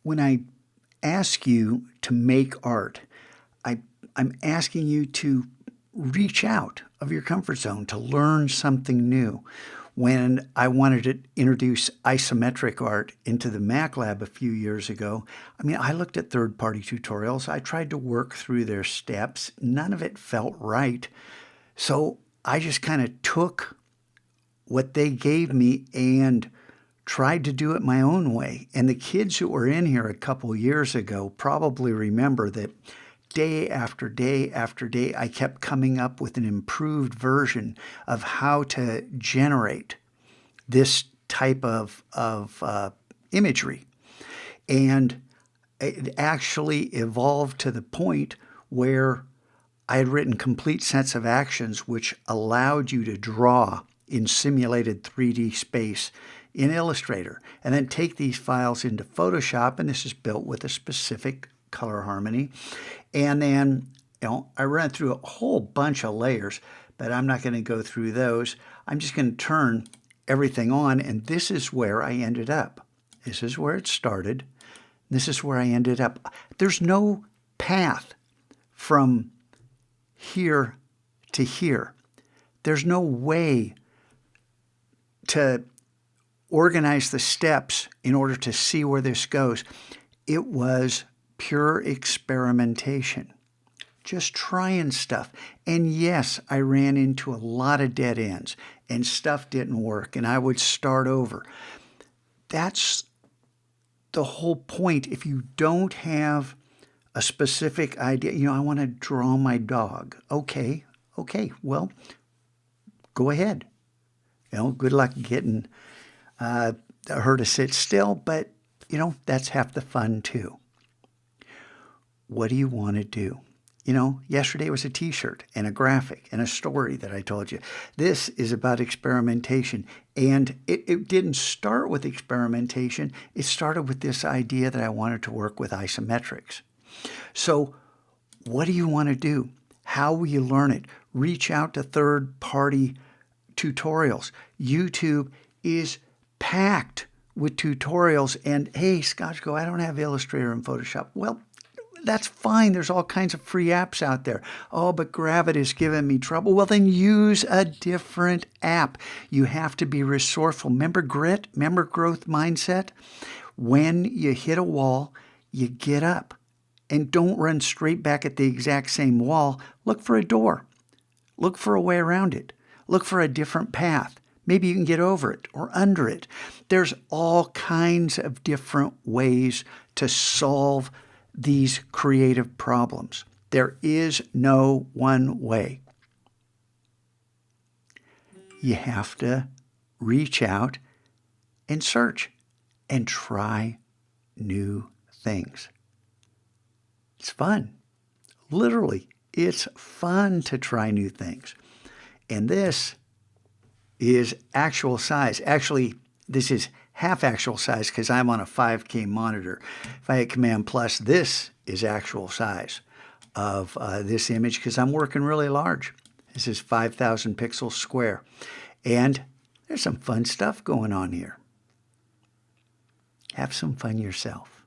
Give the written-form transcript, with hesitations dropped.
when I ask you to make art, I'm asking you to reach out of your comfort zone to learn something new. When I wanted to introduce isometric art into the Mac Lab a few years ago, I mean, I looked at third-party tutorials. I tried to work through their steps. None of it felt right. So I just kind of took what they gave me and tried to do it my own way. And the kids who were in here a couple years ago probably remember that day after day after day, I kept coming up with an improved version of how to generate this type of imagery. And it actually evolved to the point where I had written complete sets of actions which allowed you to draw in simulated 3D space in Illustrator, and then take these files into Photoshop, and this is built with a specific color harmony. And then, I ran through a whole bunch of layers, but I'm not going to go through those. I'm just going to turn everything on, and this is where I ended up. This is where it started. This is where I ended up. There's no path from here to here. There's no way to organize the steps in order to see where this goes. It was pure experimentation, just trying stuff. And yes, I ran into a lot of dead ends and stuff didn't work and I would start over. That's the whole point. If you don't have a specific idea, I want to draw my dog. Okay, well, go ahead. Good luck getting her to sit still, but that's half the fun too. What do you want to do? Yesterday was a t-shirt and a graphic and a story that I told you. This is about experimentation, and it didn't start with experimentation. It started with this idea that I wanted to work with isometrics. So what do you want to do? How will you learn it? Reach out to third-party tutorials. YouTube is packed with tutorials, and hey, Scotchko, I don't have Illustrator and Photoshop. Well, that's fine. There's all kinds of free apps out there. Oh, but Gravit is giving me trouble. Well, then use a different app. You have to be resourceful. Remember grit? Remember growth mindset? When you hit a wall, you get up. And don't run straight back at the exact same wall. Look for a door. Look for a way around it. Look for a different path. Maybe you can get over it or under it. There's all kinds of different ways to solve these creative problems. There is no one way. You have to reach out and search and try new things. It's fun. Literally, it's fun to try new things. And this is actual size. Actually, this is half actual size because I'm on a 5K monitor. If I hit Command Plus, this is actual size of this image because I'm working really large. This is 5,000 pixels square. And there's some fun stuff going on here. Have some fun yourself.